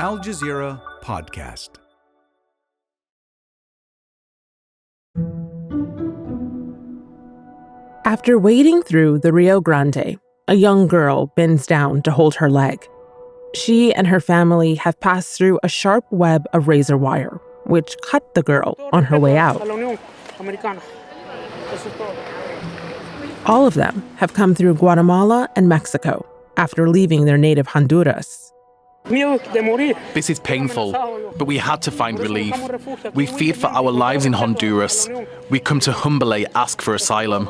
Al Jazeera podcast. After wading through the Rio Grande, a young girl bends down to hold her leg. She and her family have passed through a sharp web of razor wire, which cut the girl on her way out. All of them have come through Guatemala and Mexico after leaving their native Honduras. This is painful, but we had to find relief. We feared for our lives in Honduras. We come to humbly ask for asylum.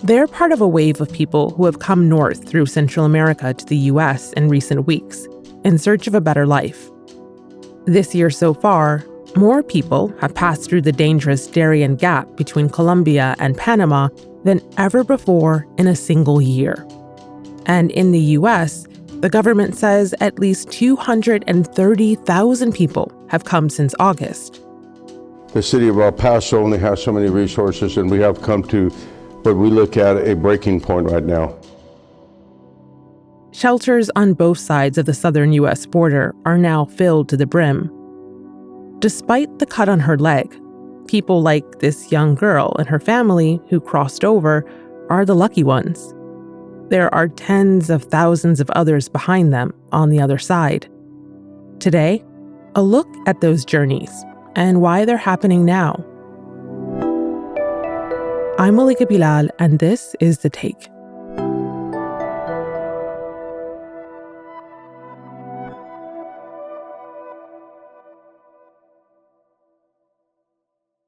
They're part of a wave of people who have come north through Central America to the U.S. in recent weeks in search of a better life. This year so far, more people have passed through the dangerous Darien Gap between Colombia and Panama than ever before in a single year. And in the U.S., the government says at least 230,000 people have come since August. The city of El Paso only has so many resources, and we have come to what we look at a breaking point right now. Shelters on both sides of the southern U.S. border are now filled to the brim. Despite the cut on her leg, people like this young girl and her family who crossed over are the lucky ones. There are tens of thousands of others behind them on the other side. Today, a look at those journeys and why they're happening now. I'm Malika Bilal, and this is The Take.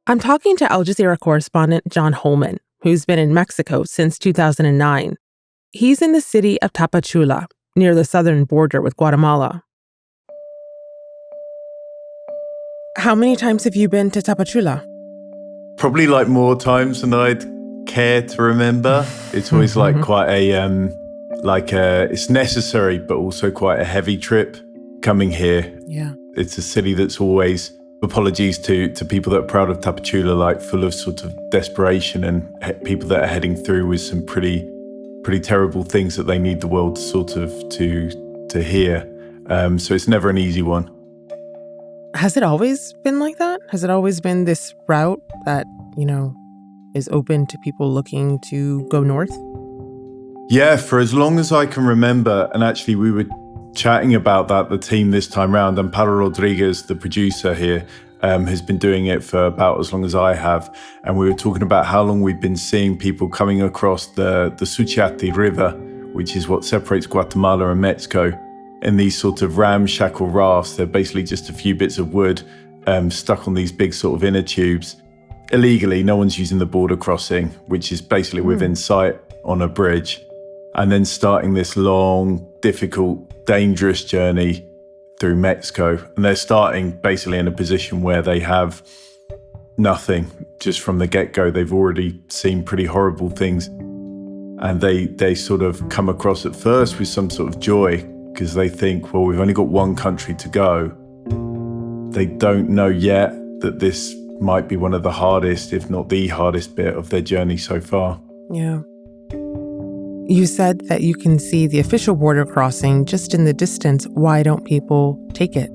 I'm talking to Al Jazeera correspondent John Holman, who's been in Mexico since 2009. He's in the city of Tapachula, near the southern border with Guatemala. How many times have you been to Tapachula? Probably like more times than I'd care to remember. It's always like quite a, it's necessary, but also quite a heavy trip coming here. Yeah. It's a city that's always, apologies to people that are proud of Tapachula, like full of sort of desperation and people that are heading through with some pretty terrible things that they need the world sort of to hear. So it's never an easy one. Has it always been like that? Has it always been this route that, is open to people looking to go north? Yeah, for as long as I can remember. And actually, we were chatting about that, the team this time round. And Pablo Rodriguez, the producer here, has been doing it for about as long as I have. And we were talking about how long we've been seeing people coming across the Suchiate River, which is what separates Guatemala and Mexico, in these sort of ramshackle rafts. They're basically just a few bits of wood stuck on these big sort of inner tubes. Illegally, no one's using the border crossing, which is basically within sight on a bridge. And then starting this long, difficult, dangerous journey through Mexico. And they're starting basically in a position where they have nothing. Just from the get-go, they've already seen pretty horrible things. And they sort of come across at first with some sort of joy, because they think, well, we've only got one country to go. They don't know yet that this might be one of the hardest, if not the hardest bit of their journey so far. Yeah. You said that you can see the official border crossing just in the distance. Why don't people take it?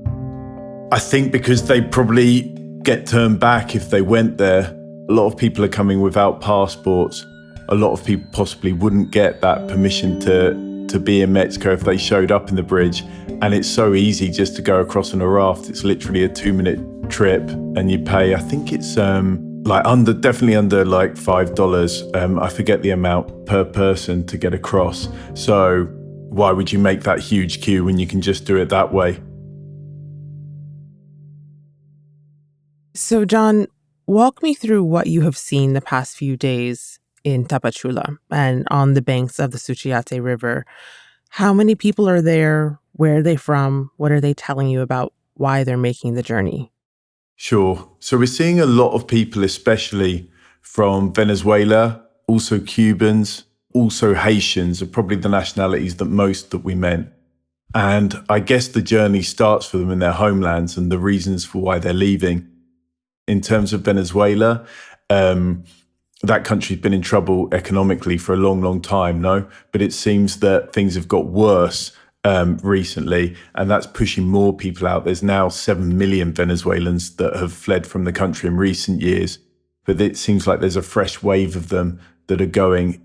I think because they probably get turned back if they went there. A lot of people are coming without passports. A lot of people possibly wouldn't get that permission to be in Mexico if they showed up in the bridge. And it's so easy just to go across on a raft. It's literally a 2-minute trip, and you pay, I think it's definitely under like $5. I forget the amount per person to get across. So why would you make that huge queue when you can just do it that way? So John, walk me through what you have seen the past few days in Tapachula and on the banks of the Suchiate River. How many people are there? Where are they from? What are they telling you about why they're making the journey? Sure. So we're seeing a lot of people, especially from Venezuela, also Cubans, also Haitians are probably the nationalities that we met. And I guess the journey starts for them in their homelands and the reasons for why they're leaving. In terms of Venezuela, that country's been in trouble economically for a long, long time, no? But it seems that things have got worse recently, and that's pushing more people out. There's now 7 million Venezuelans that have fled from the country in recent years, but it seems like there's a fresh wave of them that are going.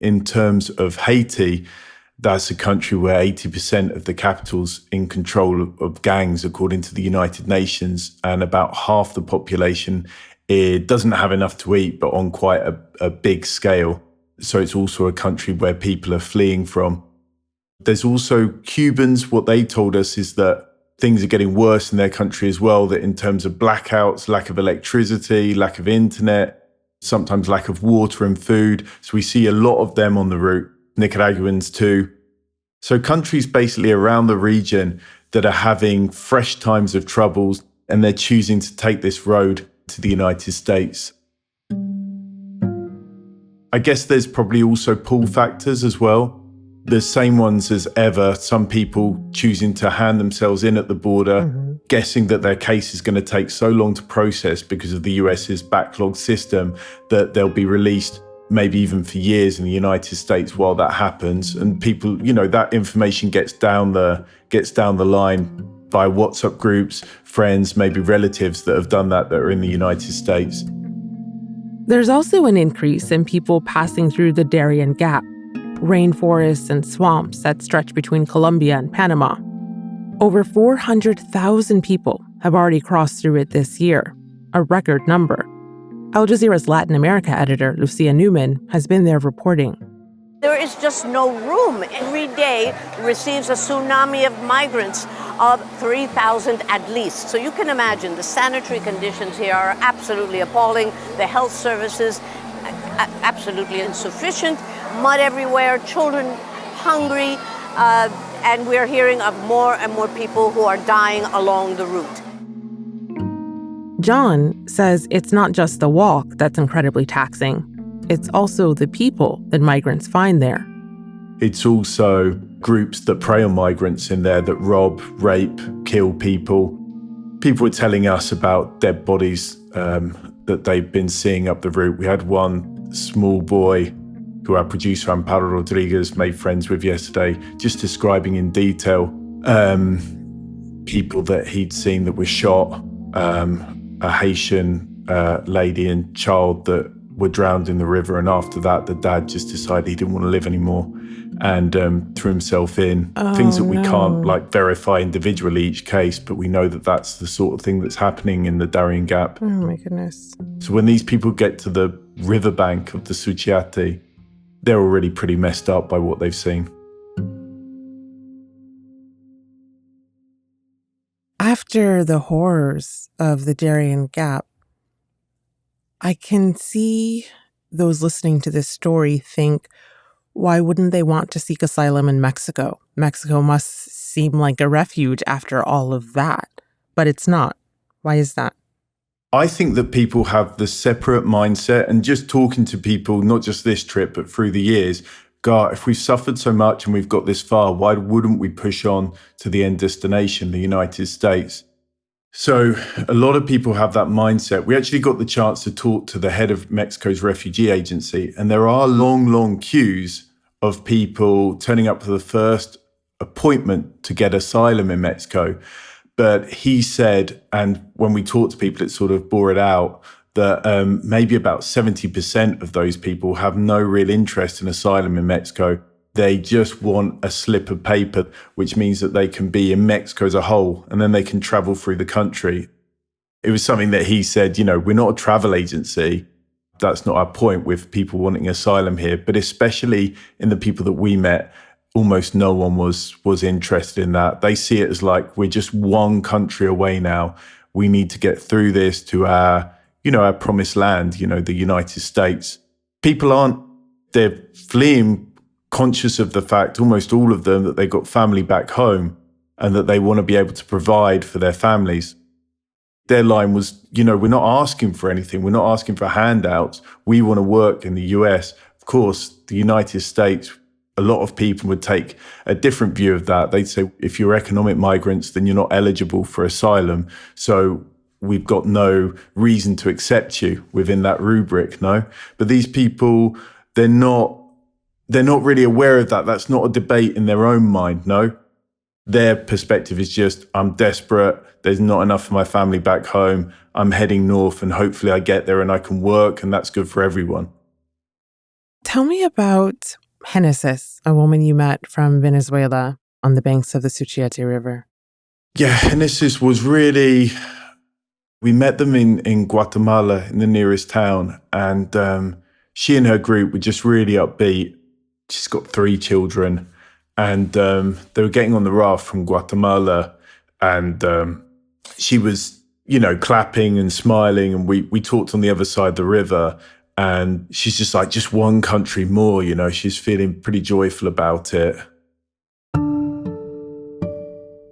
In terms of Haiti, that's a country where 80% of the capital's in control of gangs, according to the United Nations, and about half the population doesn't have enough to eat, but on quite a big scale. So it's also a country where people are fleeing from. There's also Cubans. What they told us is that things are getting worse in their country as well, that in terms of blackouts, lack of electricity, lack of internet, sometimes lack of water and food. So we see a lot of them on the route, Nicaraguans too. So countries basically around the region that are having fresh times of troubles, and they're choosing to take this road to the United States. I guess there's probably also pull factors as well. The same ones as ever, some people choosing to hand themselves in at the border, guessing that their case is going to take so long to process because of the US's backlog system that they'll be released maybe even for years in the United States while that happens. And people, that information gets down the line via WhatsApp groups, friends, maybe relatives that have done that are in the United States. There's also an increase in people passing through the Darien Gap, rainforests and swamps that stretch between Colombia and Panama. Over 400,000 people have already crossed through it this year, a record number. Al Jazeera's Latin America editor, Lucia Newman, has been there reporting. There is just no room. Every day receives a tsunami of migrants of 3,000 at least. So you can imagine the sanitary conditions here are absolutely appalling. The health services, absolutely insufficient. Mud everywhere, children hungry, and we're hearing of more and more people who are dying along the route. John says it's not just the walk that's incredibly taxing. It's also the people that migrants find there. It's also groups that prey on migrants in there that rob, rape, kill people. People were telling us about dead bodies that they've been seeing up the route. We had one small boy who our producer Amparo Rodriguez made friends with yesterday, just describing in detail people that he'd seen that were shot, a Haitian lady and child that were drowned in the river, and after that the dad just decided he didn't want to live anymore and threw himself in. Things that we can't verify individually each case, but we know that that's the sort of thing that's happening in the Darien Gap. Oh my goodness. So when these people get to the riverbank of the Suchiate, they're already pretty messed up by what they've seen. After the horrors of the Darien Gap, I can see those listening to this story think, why wouldn't they want to seek asylum in Mexico? Mexico must seem like a refuge after all of that, but it's not. Why is that? I think that people have the separate mindset, and just talking to people, not just this trip, but through the years, God, if we've suffered so much and we've got this far, why wouldn't we push on to the end destination, the United States? So a lot of people have that mindset. We actually got the chance to talk to the head of Mexico's refugee agency, and there are long queues of people turning up for the first appointment to get asylum in Mexico. But he said, and when we talked to people, it sort of bore it out, that maybe about 70% of those people have no real interest in asylum in Mexico. They just want a slip of paper, which means that they can be in Mexico as a whole, and then they can travel through the country. It was something that he said, we're not a travel agency. That's not our point with people wanting asylum here. But especially in the people that we met, almost no one was interested in that. They see it as like, we're just one country away now. We need to get through this to our promised land, the United States. People they're fleeing conscious of the fact, almost all of them, that they've got family back home and that they want to be able to provide for their families. Their line was, we're not asking for anything. We're not asking for handouts. We want to work in the US. Of course, the United States, a lot of people would take a different view of that. They'd say, if you're economic migrants, then you're not eligible for asylum. So we've got no reason to accept you within that rubric, no? But these people, they're not really aware of that. That's not a debate in their own mind, no? Their perspective is just, I'm desperate. There's not enough for my family back home. I'm heading north and hopefully I get there and I can work and that's good for everyone. Tell me about Genesis, a woman you met from Venezuela on the banks of the Suchiate River. Yeah, Genesis was really... We met them in Guatemala, in the nearest town, and she and her group were just really upbeat. She's got 3 children, and they were getting on the raft from Guatemala, and she was, clapping and smiling, and we talked on the other side of the river, and she's just like, just one country more, she's feeling pretty joyful about it.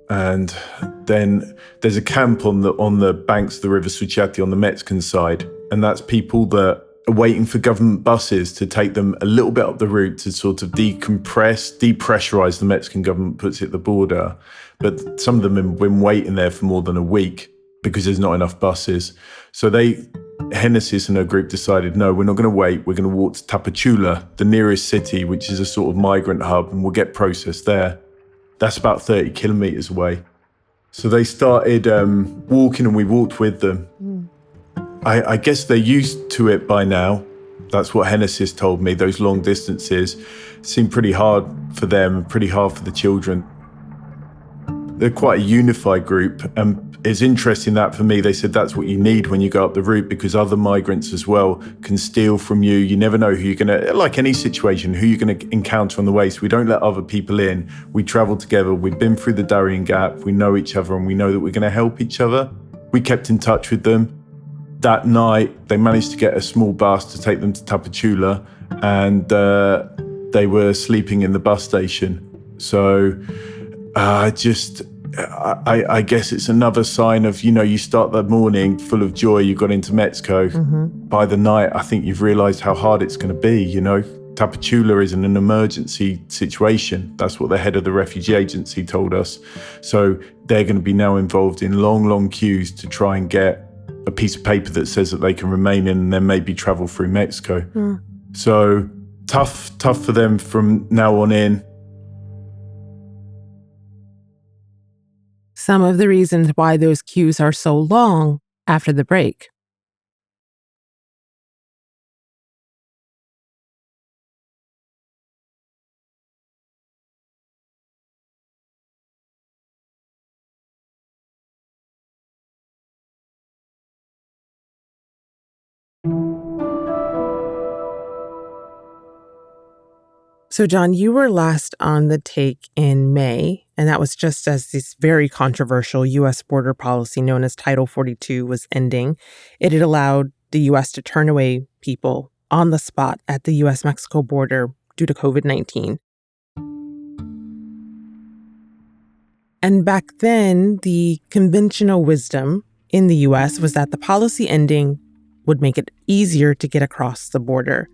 And then there's a camp on the banks of the River Suchiate on the Mexican side. And that's people that are waiting for government buses to take them a little bit up the route to sort of depressurize the Mexican government puts it at the border. But some of them have been waiting there for more than a week because there's not enough buses. So Genesis and her group decided, no, we're not going to wait. We're going to walk to Tapachula, the nearest city, which is a sort of migrant hub, and we'll get processed there. That's about 30 kilometers away. So they started walking and we walked with them. I guess they're used to it by now. That's what Genesis told me. Those long distances seem pretty hard for them, pretty hard for the children. They're quite a unified group. And it's interesting that for me, they said that's what you need when you go up the route because other migrants as well can steal from you. You never know who you're going to, like any situation, who you're going to encounter on the way. So we don't let other people in. We travel together. We've been through the Darien Gap. We know each other and we know that we're going to help each other. We kept in touch with them. That night, they managed to get a small bus to take them to Tapachula and they were sleeping in the bus station. So I guess it's another sign of, you start the morning full of joy, you got into Mexico. By the night, I think you've realized how hard it's going to be, Tapachula is in an emergency situation. That's what the head of the refugee agency told us. So they're going to be now involved in long, long queues to try and get a piece of paper that says that they can remain in and then maybe travel through Mexico. So tough for them from now on in. Some of the reasons why those queues are so long after the break. So, John, you were last on the take in May, and that was just as this very controversial U.S. border policy known as Title 42 was ending. It had allowed the U.S. to turn away people on the spot at the U.S.-Mexico border due to COVID-19. And back then, the conventional wisdom in the U.S. was that the policy ending would make it easier to get across the border.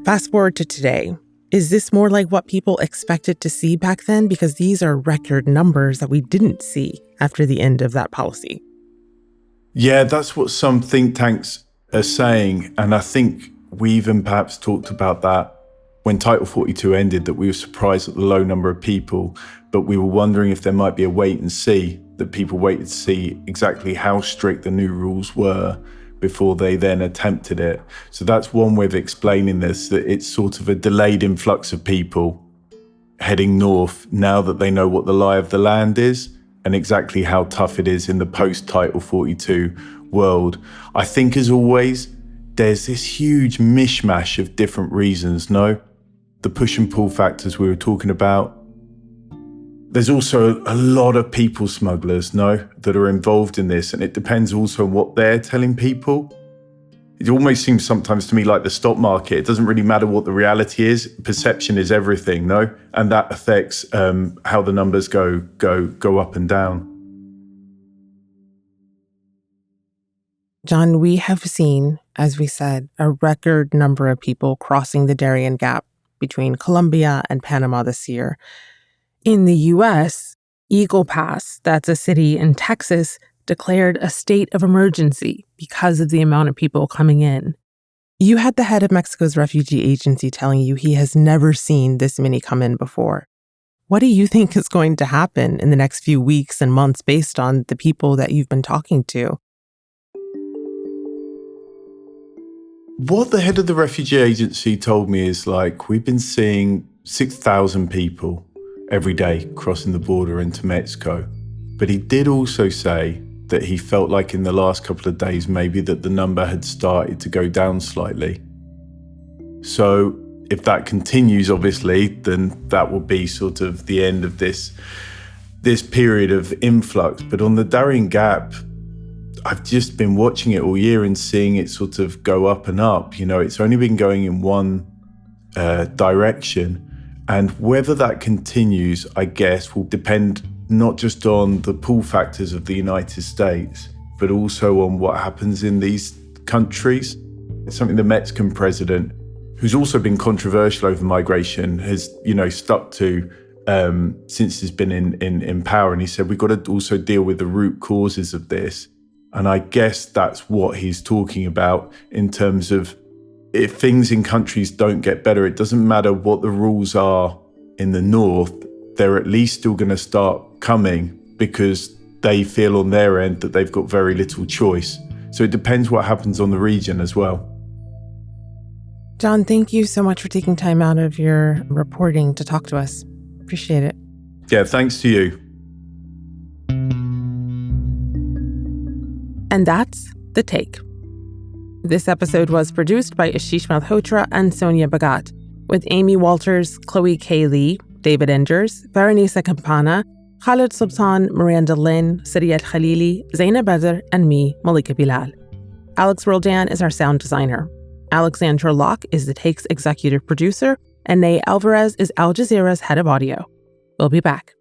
Fast forward to today. Is this more like what people expected to see back then? Because these are record numbers that we didn't see after the end of that policy. Yeah, that's what some think tanks are saying. And I think we even perhaps talked about that when Title 42 ended, that we were surprised at the low number of people, but we were wondering if there might be a wait and see, that people waited to see exactly how strict the new rules were before they then attempted it. So that's one way of explaining this, that it's sort of a delayed influx of people heading north now that they know what the lie of the land is and exactly how tough it is in the post-Title 42 world. I think, as always, there's this huge mishmash of different reasons, no? The push and pull factors we were talking about. There's also a lot of people smugglers, no, that are involved in this, and it depends also on what they're telling people. It almost seems sometimes to me like the stock market. It doesn't really matter what the reality is. Perception is everything, no? And that affects how the numbers go up and down. John, we have seen, as we said, a record number of people crossing the Darien Gap between Colombia and Panama this year. In the U.S., Eagle Pass, that's a city in Texas, declared a state of emergency because of the amount of people coming in. You had the head of Mexico's refugee agency telling you he has never seen this many come in before. What do you think is going to happen in the next few weeks and months based on the people that you've been talking to? What the head of the refugee agency told me is we've been seeing 6,000 people every day crossing the border into Mexico. But he did also say that he felt like in the last couple of days, maybe that the number had started to go down slightly. So if that continues, obviously, then that will be sort of the end of this period of influx. But on the Darien Gap, I've just been watching it all year and seeing it sort of go up and up. It's only been going in one direction. And whether that continues, I guess, will depend not just on the pull factors of the United States, but also on what happens in these countries. It's something the Mexican president, who's also been controversial over migration, has, stuck to since he's been in power. And he said, we've got to also deal with the root causes of this. And I guess that's what he's talking about in terms of if things in countries don't get better, it doesn't matter what the rules are in the north, they're at least still going to start coming because they feel on their end that they've got very little choice. So it depends what happens on the region as well. John, thank you so much for taking time out of your reporting to talk to us. Appreciate it. Yeah, thanks to you. And that's The Take. This episode was produced by Ashish Malhotra and Sonia Bhagat, with Amy Walters, Chloe K. Lee, David Engers, Veronisa Campana, Khaled Sultan, Miranda Lynn, Sarí el-Khalili, Zainab Badr, and me, Malika Bilal. Alex Roldan is our sound designer. Alexandra Locke is The Take's executive producer, and Ney Alvarez is Al Jazeera's head of audio. We'll be back.